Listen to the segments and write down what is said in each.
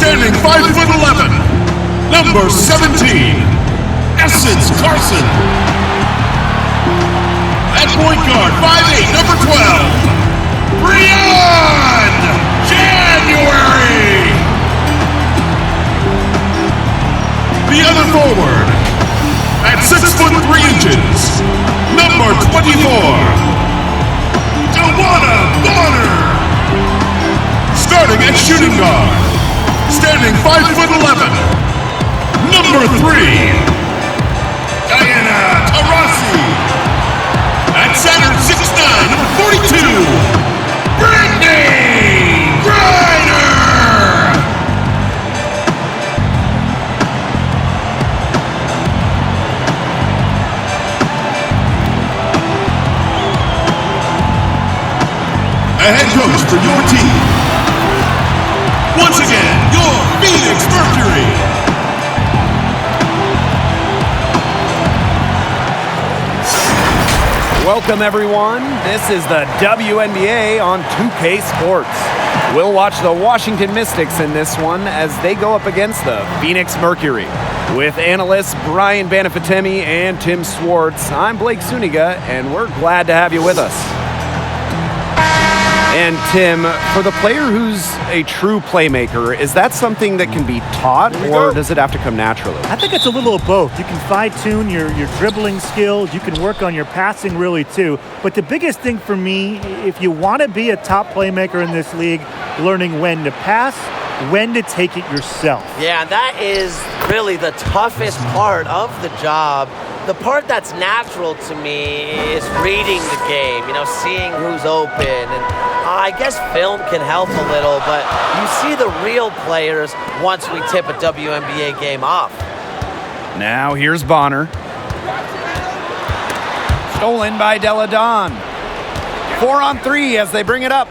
Standing 5'11", number 17, Essence Carson. At point guard, 5'8", number 12, Brianne January. The other forward, at 6'3", number 24, Donne. Starting at shooting guard, standing 5'11", number 3, Taurasi. At center, 6'9", number 42, Brittany Griner. A head coach for your team. Once again, your Phoenix Mercury. Welcome, everyone. This is the WNBA on 2K Sports. We'll watch the Washington Mystics in this one as they go up against the Phoenix Mercury. With analysts Brian Banafitemi and Tim Swartz, I'm Blake Suniga, and we're glad to have you with us. And Tim, for the player who's a true playmaker, is that something that can be taught, or does it have to come naturally? I think it's a little of both. You can fine-tune your dribbling skills. You can work on your passing really, too. But the biggest thing for me, if you want to be a top playmaker in this league, learning when to pass, when to take it yourself. Yeah, that is really the toughest part of the job. The part that's natural to me is reading the game, seeing who's open. And I guess film can help a little, but you see the real players once we tip a WNBA game off. Now here's Bonner. Stolen by Delle. 4-on-3 as they bring it up.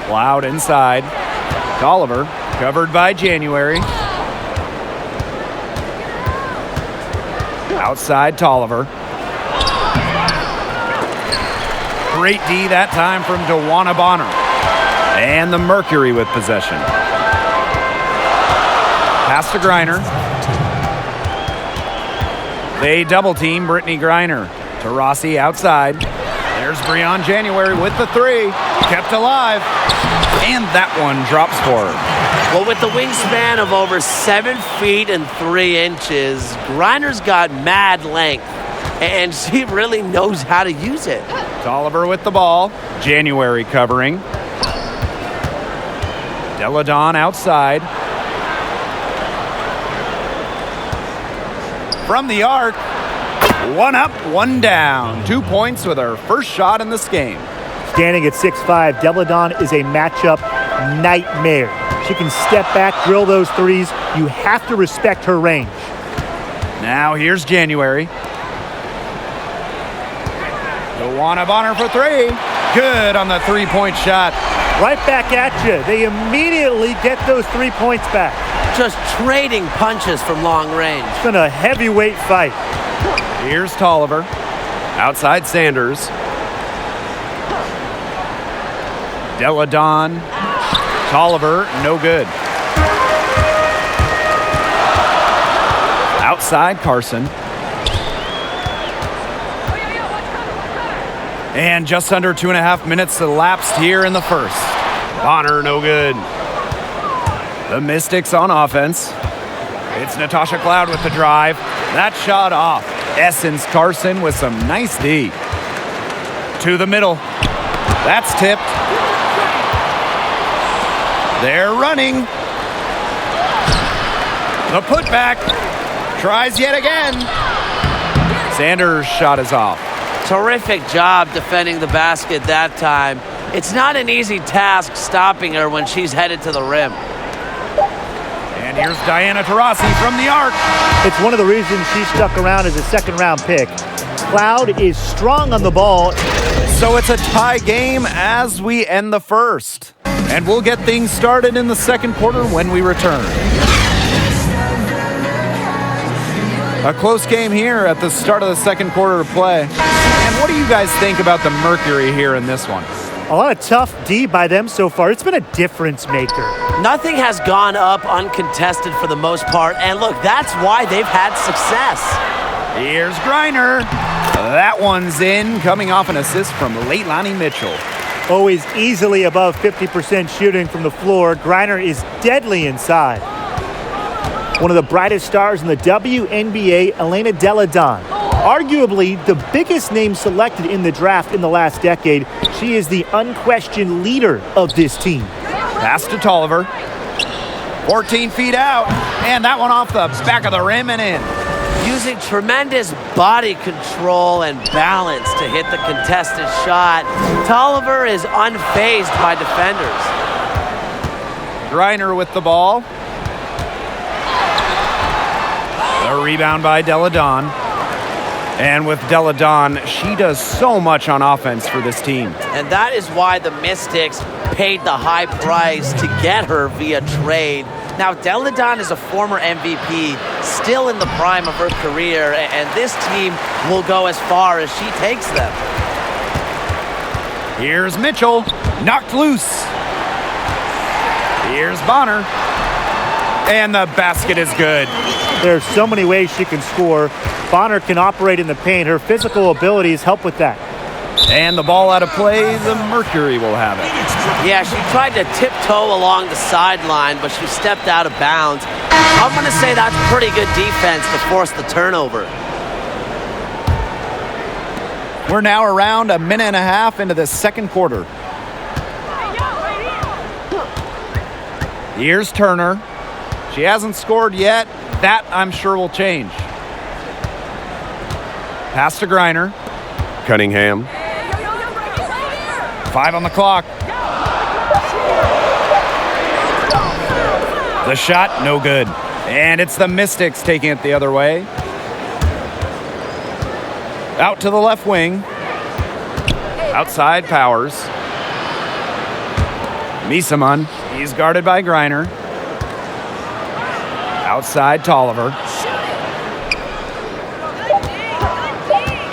Loud inside. Tolliver covered by January. Outside Tolliver. Great D that time from DeWanna Bonner. And the Mercury with possession. Pass to Griner. They double team Brittany Griner. Taurasi outside. There's Brianne January with the three. Kept alive. And that one drops for her. Well, with the wingspan of over 7 feet and 3 inches, Griner's got mad length, and she really knows how to use it. Tolliver with the ball. January covering. Delle outside. From the arc. 1 up, 1 down. 2 points with her first shot in this game. Standing at 6'5", Delle is a matchup nightmare. She can step back, drill those threes. You have to respect her range. Now here's January. DeWanna Bonner for 3. Good on the 3-point shot. Right back at you. They immediately get those 3 points back. Just trading punches from long range. It's been a heavyweight fight. Here's Tolliver. Outside Sanders. Delle. Tolliver, no good. Outside Carson. And just under 2.5 minutes elapsed here in the first. Bonner, no good. The Mystics on offense. It's Natasha Cloud with the drive. That shot off. Essence Carson with some nice D. To the middle. That's tipped. They're running. The putback. Tries yet again. Sanders' shot is off. Terrific job defending the basket that time. It's not an easy task stopping her when she's headed to the rim. And here's Diana Taurasi from the arc. It's one of the reasons she stuck around as a second-round pick. Cloud is strong on the ball. So it's a tie game as we end the first. And we'll get things started in the second quarter when we return. A close game here at the start of the second quarter of play. And what do you guys think about the Mercury here in this one? A lot of tough D by them so far. It's been a difference maker. Nothing has gone up uncontested for the most part, and look, that's why they've had success. Here's Griner. That one's in, coming off an assist from Leilani Mitchell. Always easily above 50% shooting from the floor. Griner is deadly inside. One of the brightest stars in the WNBA, Elena Delle. Arguably the biggest name selected in the draft in the last decade. She is the unquestioned leader of this team. Pass to Tolliver. 14 feet out, and that one off the back of the rim and in. Using tremendous body control and balance to hit the contested shot, Tolliver is unfazed by defenders. Griner with the ball. The rebound by Delle. And with Delle, she does so much on offense for this team. And that is why the Mystics paid the high price to get her via trade. Now, Delle is a former MVP, still in the prime of her career, and this team will go as far as she takes them. Here's Mitchell, knocked loose. Here's Bonner. And the basket is good. There's so many ways she can score. Bonner can operate in the paint. Her physical abilities help with that. And the ball out of play, the Mercury will have it. Yeah, she tried to tiptoe along the sideline, but she stepped out of bounds. I'm going to say that's pretty good defense to force the turnover. We're now around a minute and a half into the second quarter. Here's Turner. She hasn't scored yet. That, I'm sure, will change. Pass to Griner. Cunningham. 5 on the clock. The shot, no good. And it's the Mystics taking it the other way. Out to the left wing. Outside Powers. Misaman. He's guarded by Griner. Outside Tolliver.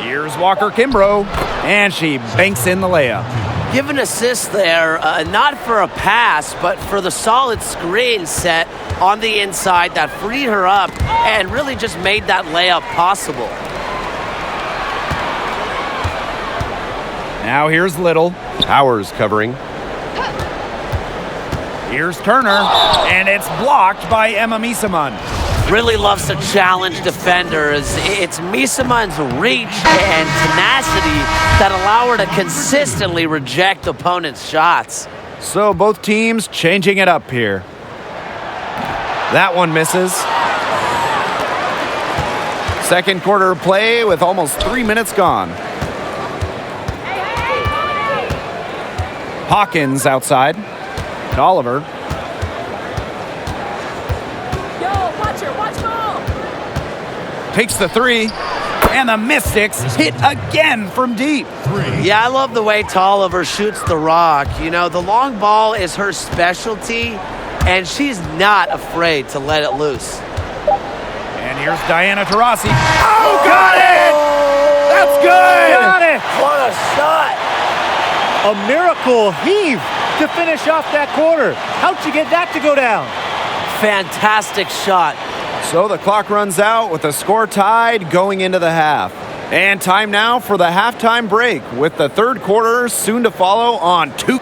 Here's Walker Kimbrough. And she banks in the layup. Give an assist there, not for a pass, but for the solid screen set on the inside that freed her up and really just made that layup possible. Now here's Little. Powers covering. Here's Turner, and it's blocked by Emma Misaman. Really loves to challenge defenders. It's Misaman's reach and tenacity that allow her to consistently reject opponents' shots. So both teams changing it up here. That one misses. Second quarter play with almost 3 minutes gone. Hawkins outside. Oliver. Takes the three, and the Mystics hit again from deep. Yeah, I love the way Tolliver shoots the rock. You know, the long ball is her specialty, and she's not afraid to let it loose. And here's Diana Taurasi. Oh, got it! That's good! Got it! What a shot! A miracle heave to finish off that quarter. How'd you get that to go down? Fantastic shot. So the clock runs out with the score tied going into the half. And time now for the halftime break with the third quarter soon to follow on 2.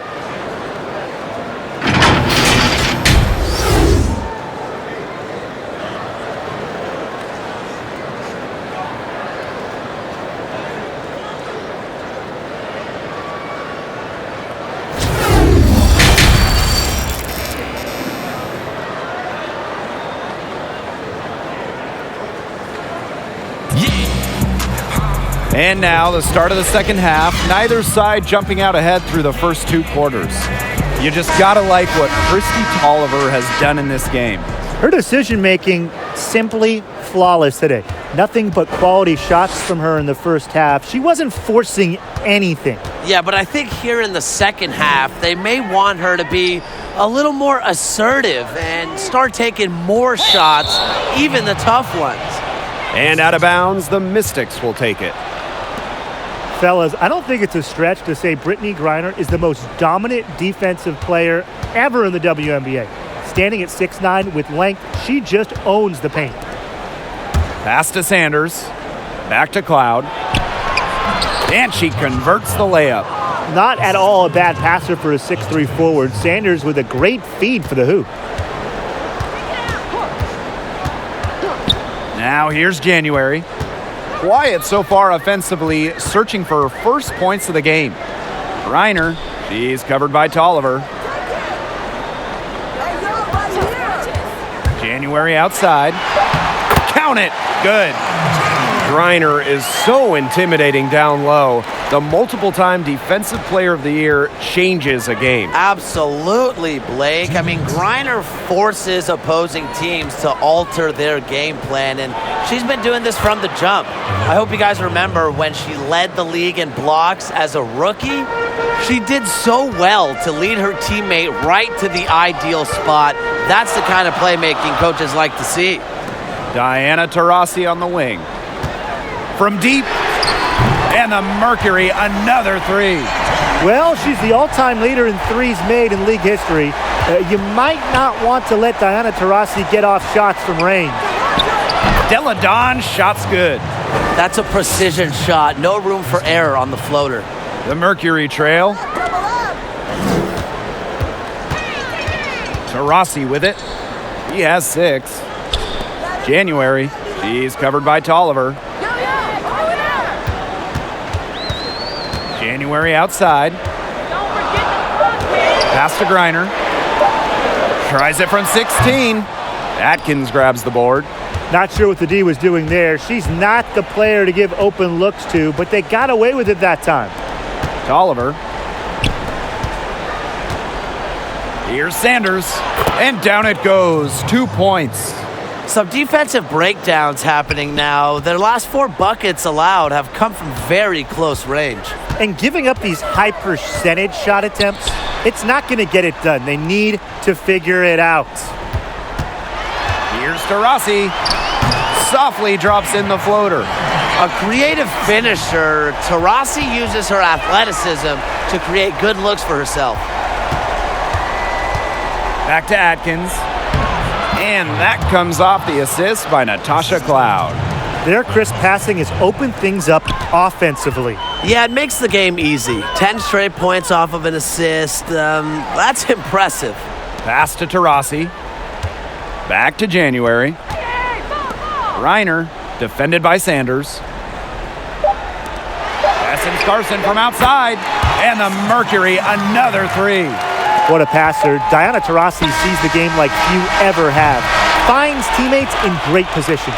And now the start of the second half, neither side jumping out ahead through the first 2 quarters. You just gotta like what Christy Tolliver has done in this game. Her decision-making simply flawless today. Nothing but quality shots from her in the first half. She wasn't forcing anything. Yeah, but I think here in the second half, they may want her to be a little more assertive and start taking more shots, even the tough ones. And out of bounds, the Mystics will take it. Fellas, I don't think it's a stretch to say Brittany Griner is the most dominant defensive player ever in the WNBA. Standing at 6'9" with length, she just owns the paint. Pass to Sanders. Back to Cloud. And she converts the layup. Not at all a bad passer for a 6'3" forward. Sanders with a great feed for the hoop. Now here's January. Quiet so far offensively, searching for first points of the game. Griner, she's covered by Tolliver. January outside. Count it. Good. Griner is so intimidating down low. The multiple-time Defensive Player of the Year changes a game. Absolutely, Blake. I mean, Griner forces opposing teams to alter their game plan, and she's been doing this from the jump. I hope you guys remember when she led the league in blocks as a rookie. She did so well to lead her teammate right to the ideal spot. That's the kind of playmaking coaches like to see. Diana Taurasi on the wing. From deep, and the Mercury, another three. Well, she's the all-time leader in threes made in league history. You might not want to let Diana Taurasi get off shots from range. Delle shot's good. That's a precision shot. No room for error on the floater. The Mercury trail. Taurasi with it. He has 6. January, she's covered by Tolliver. January outside. Pass to Griner. Tries it from 16. Atkins grabs the board. Not sure what the D was doing there. She's not the player to give open looks to, but they got away with it that time. Tolliver. Here's Sanders. And down it goes. 2 points. Some defensive breakdowns happening now. Their last 4 buckets allowed have come from very close range. And giving up these high percentage shot attempts, it's not going to get it done. They need to figure it out. Here's Taurasi. Softly drops in the floater. A creative finisher, Taurasi uses her athleticism to create good looks for herself. Back to Atkins. And that comes off the assist by Natasha Cloud. Their crisp passing has opened things up offensively. Yeah, it makes the game easy. 10 straight points off of an assist. That's impressive. Pass to Taurasi. Back to January. Griner, defended by Sanders. Essence Carson from outside. And the Mercury, another 3. What a passer. Diana Taurasi sees the game like few ever have. Finds teammates in great positions.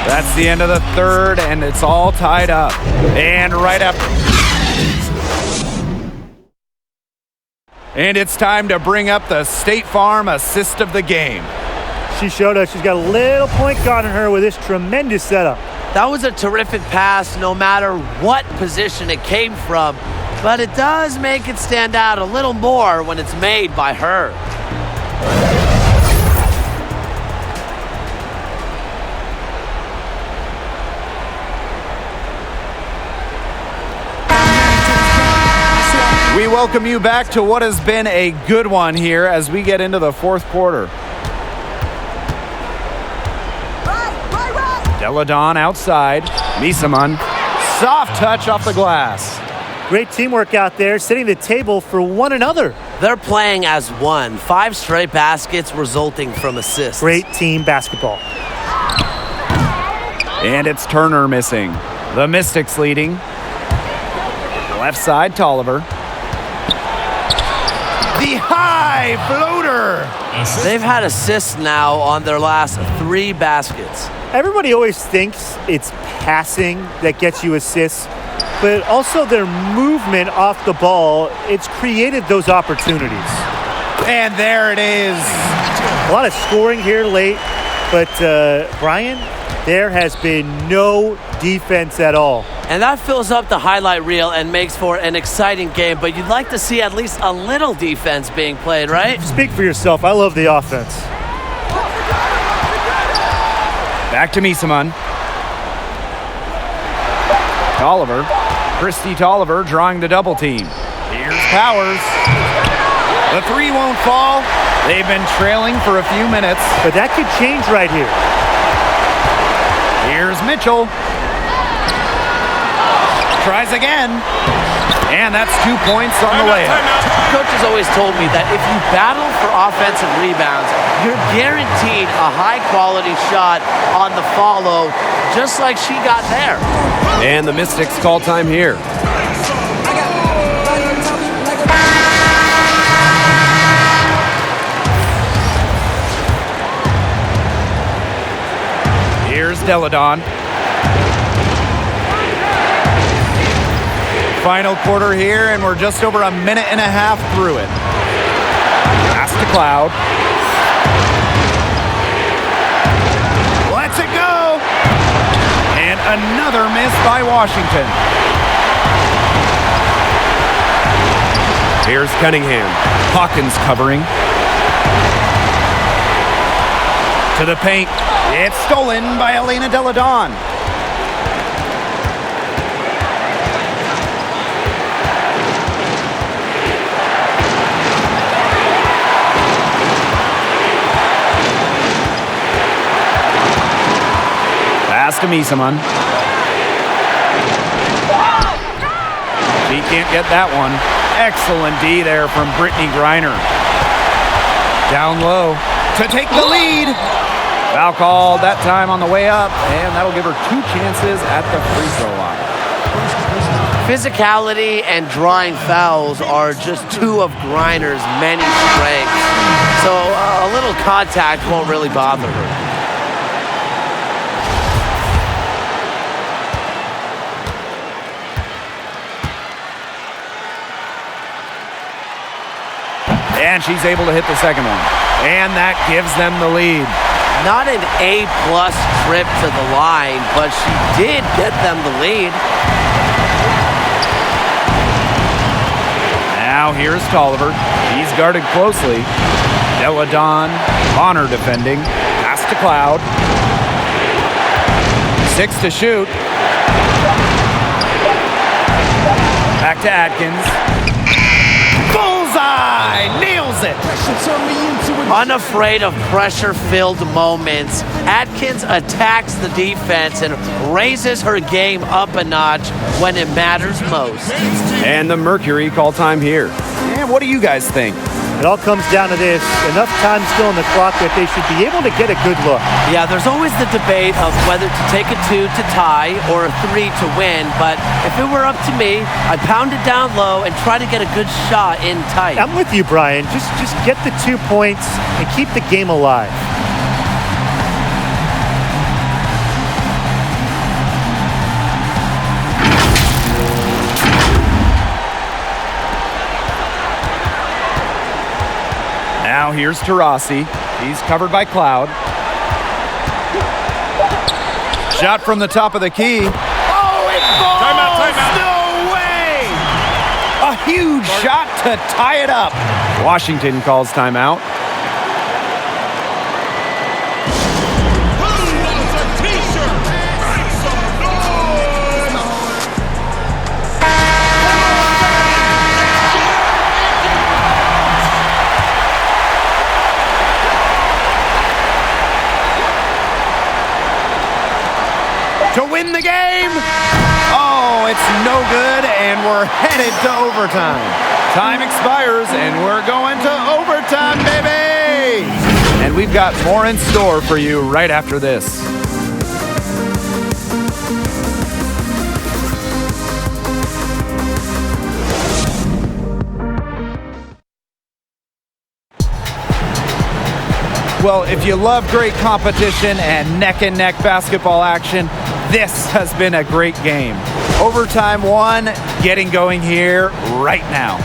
That's the end of the third, and it's all tied up. And right after. And it's time to bring up the State Farm assist of the game. She showed us she's got a little point guard in her with this tremendous setup. That was a terrific pass no matter what position it came from. But it does make it stand out a little more when it's made by her. We welcome you back to what has been a good one here as we get into the fourth quarter. Delle outside. Misaman. Soft touch off the glass. Great teamwork out there, setting the table for one another. They're playing as one. 5 straight baskets resulting from assists. Great team basketball. And it's Turner missing. The Mystics leading. Left side, Tolliver. The high floater. They've had assists now on their last 3 baskets. Everybody always thinks it's passing that gets you assists, but also their movement off the ball, it's created those opportunities. And there it is. A lot of scoring here late, but Brian, there has been no defense at all. And that fills up the highlight reel and makes for an exciting game, but you'd like to see at least a little defense being played, right? Speak for yourself. I love the offense. Back to Misaman. Tolliver. Christy Tolliver drawing the double team. Here's Powers. The three won't fall. They've been trailing for a few minutes. But that could change right here. Here's Mitchell. Tries again. And that's 2 points on the layup. Coach has always told me that if you battle for offensive rebounds, you're guaranteed a high-quality shot on the follow, just like she got there. And the Mystics call time here. Here's Delle. Final quarter here, and we're just over a minute and a half through it. Pass to Cloud. Lets it go! And another miss by Washington. Here's Cunningham. Hawkins covering. To the paint. It's stolen by Elena Delle. Pass to Misaman. She can't get that one. Excellent D there from Brittany Griner. Down low to take the lead. Foul called that time on the way up, and that'll give her 2 chances at the free throw line. Physicality and drawing fouls are just 2 of Griner's many strengths. So a little contact won't really bother her. And she's able to hit the second one. And that gives them the lead. Not an A-plus trip to the line, but she did get them the lead. Now here's Tolliver. He's guarded closely. Delle, Bonner defending. Pass to Cloud. 6 to shoot. Back to Atkins. Bullseye! Nails it! Unafraid of pressure-filled moments, Atkins attacks the defense and raises her game up a notch when it matters most. And the Mercury call time here. And what do you guys think? It all comes down to this. Enough time still on the clock that they should be able to get a good look. Yeah, there's always the debate of whether to take a 2 to tie or a 3 to win, but if it were up to me, I'd pound it down low and try to get a good shot in tight. I'm with you, Brian. Just get the 2 points and keep the game alive. Now here's Taurasi. He's covered by Cloud. Shot from the top of the key. Oh, it falls! Timeout. No way! A huge shot to tie it up. Washington calls timeout. Who wants a t-shirt? Make some noise! To win the game. Oh, it's no good, and we're headed to overtime. Time expires, and we're going to overtime, baby! And we've got more in store for you right after this. Well, if you love great competition and neck-and-neck basketball action, this has been a great game. Overtime 1, getting going here right now.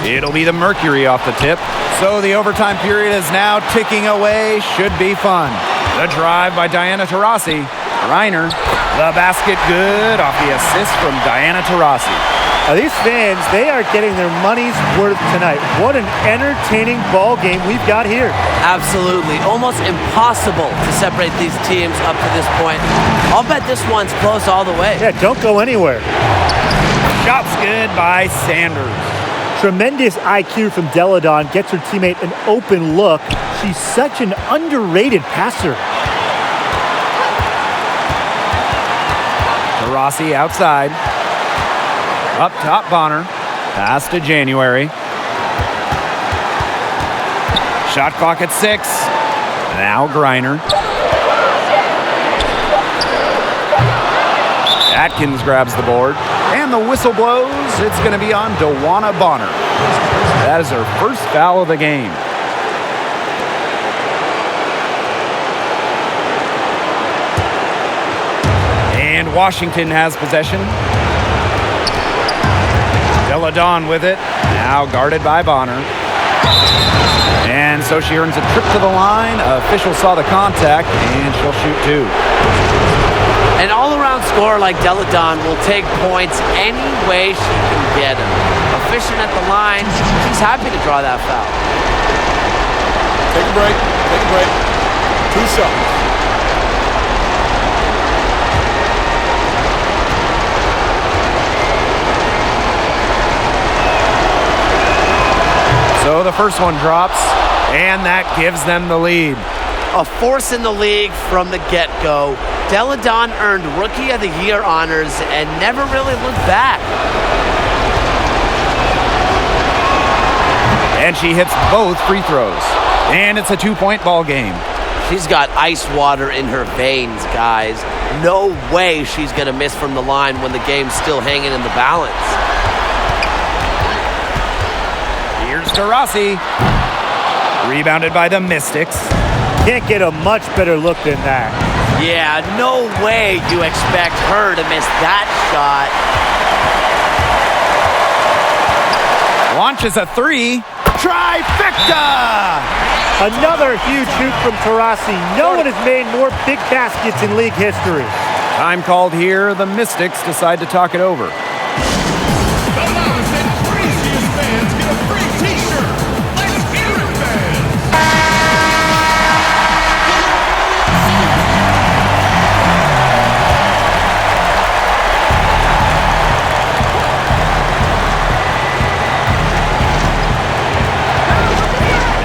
It'll be the Mercury off the tip. So the overtime period is now ticking away. Should be fun. The drive by Diana Taurasi. Griner, the basket good off the assist from Diana Taurasi. These fans, they are getting their money's worth tonight. What an entertaining ball game we've got here. Absolutely. Almost impossible to separate these teams up to this point. I'll bet this one's close all the way. Yeah, don't go anywhere. Shot's good by Sanders. Tremendous IQ from Delle gets her teammate an open look. She's such an underrated passer. Taurasi outside. Up top, Bonner. Pass to January. Shot clock at 6. Now Griner. Atkins grabs the board. And the whistle blows. It's going to be on Dewana Bonner. That is her first foul of the game. And Washington has possession. Delle with it. Now guarded by Bonner. And so she earns a trip to the line. Official saw the contact, and she'll shoot 2. An all-around scorer like Delle will take points any way she can get them. Efficient at the line, she's happy to draw that foul. Take a break. Take a break. 2 shots. So the first one drops, and that gives them the lead. A force in the league from the get-go. Delle earned Rookie of the Year honors and never really looked back. And she hits both free throws. And it's a 2-point ball game. She's got ice water in her veins, guys. No way she's going to miss from the line when the game's still hanging in the balance. Here's Taurasi. Rebounded by the Mystics. Can't get a much better look than that. Yeah, no way you expect her to miss that shot. Launches a 3. Trifecta! Another huge shoot from Taurasi. No one has made more big baskets in league history. Time called here. The Mystics decide to talk it over. The loudest and craziest fans get a free t-shirt. Let's hear it, fans!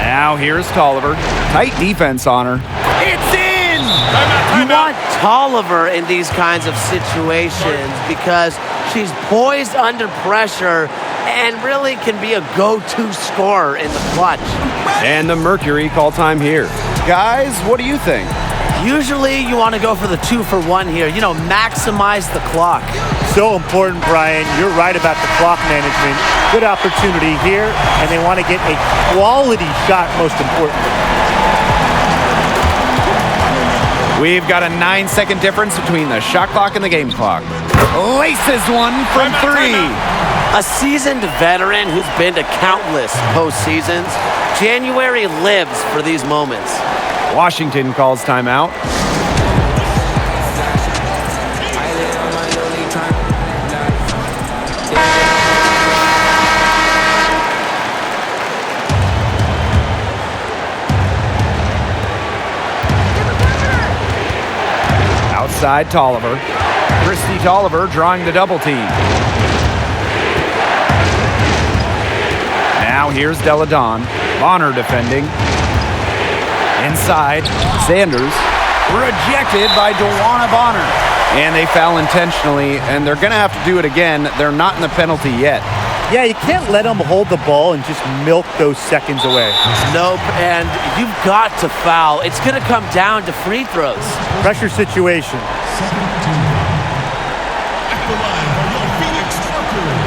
Now here's Tolliver. Tight defense on her. It's in! You want Tolliver in these kinds of situations because she's poised under pressure and really can be a go-to scorer in the clutch. And the Mercury call time here. Guys, what do you think? Usually you want to go for the 2-for-1 here. You know, maximize the clock. So important, Brian. You're right about the clock management. Good opportunity here, and they want to get a quality shot, most importantly. We've got a 9-second difference between the shot clock and the game clock. Laces one from 3. A seasoned veteran who's been to countless postseasons, January lives for these moments. Washington calls timeout. Outside Tolliver. Christy Tolliver drawing the double team. Now here's Delle Bonner defending. Inside, Sanders rejected by Dewana Bonner. And they foul intentionally, and they're going to have to do it again. They're not in the penalty yet. Yeah, you can't let them hold the ball and just milk those seconds away. Nope, and you've got to foul. It's going to come down to free throws. Pressure situation. At the line for your Phoenix Mercury.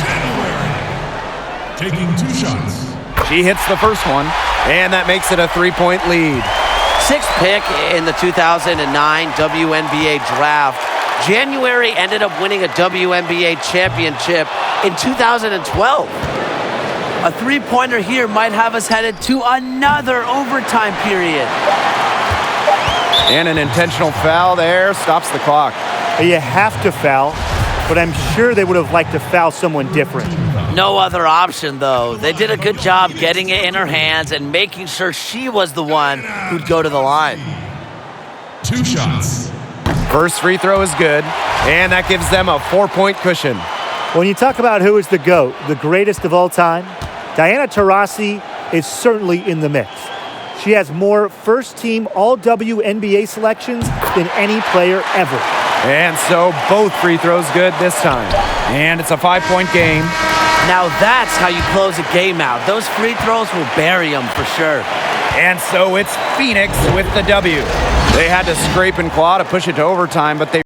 January. Taking 2 shots. She hits the first one, and that makes it a 3-point lead. 6th pick in the 2009 WNBA draft. January ended up winning a WNBA championship in 2012. A 3-pointer here might have us headed to another overtime period. And an intentional foul there stops the clock. You have to foul. but I'm sure they would have liked to foul someone different. No other option, though. They did a good job getting it in her hands and making sure she was the one who'd go to the line. 2 shots. First free throw is good, and that gives them a 4-point cushion. When you talk about who is the GOAT, the greatest of all time, Diana Taurasi is certainly in the mix. She has more first-team All-WNBA selections than any player ever. And so both free throws good this time. And it's a 5-point game. Now that's how you close a game out. Those free throws will bury them for sure. And so it's Phoenix with the W. They had to scrape and claw to push it to overtime, but they